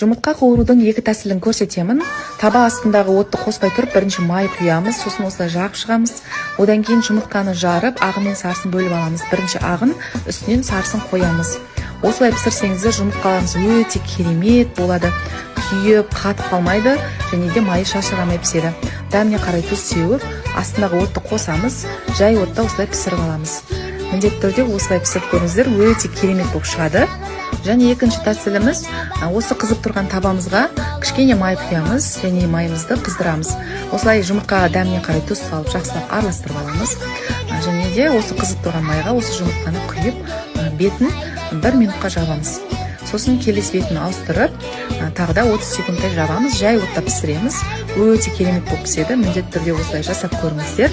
Жұмыртқа қуырудың екі тәсілін көрсетемін. Таба астындағы отты қоспай тұрып, бірінші май құямыз, сосын осылай жағып шығамыз. Одан кейін жұмыртқаны жарып, ағы мен сарысын бөліп аламыз. Бірінші ағын, үстінен сарысын қоямыз. Осылай пісірсеңіздер, жұмыртқаларыңыз өте керемет болады. Күйіп, қатып қалмайды, және де майы шашырамай піседі. Дәміне қарай тұз сеуіп, астындағы отты қосамыз, жай отта осылай пісіріп аламыз. Міндетті түрде осылай пісіріп көріңіздер, өте керемет болып шығады. Және екінші тәсіліміз, осы қызып тұрған табамызға кішкене май құямыз және майымызды қыздырамыз. Осылай жұмыртқаға дәміне қарай тұз салып, жақсылап араластырып аламыз. Және де осы қызып тұрған майға осы жұмыртқаны құйып, бетін 1 минутқа жабамыз. Сосын келесі бетін ауыстырып, тағы да 30 секундтай жабамыз, жай отта пісіреміз. Өте керемет болып піседі. Міндетті түрде осылай жасап көріңіздер.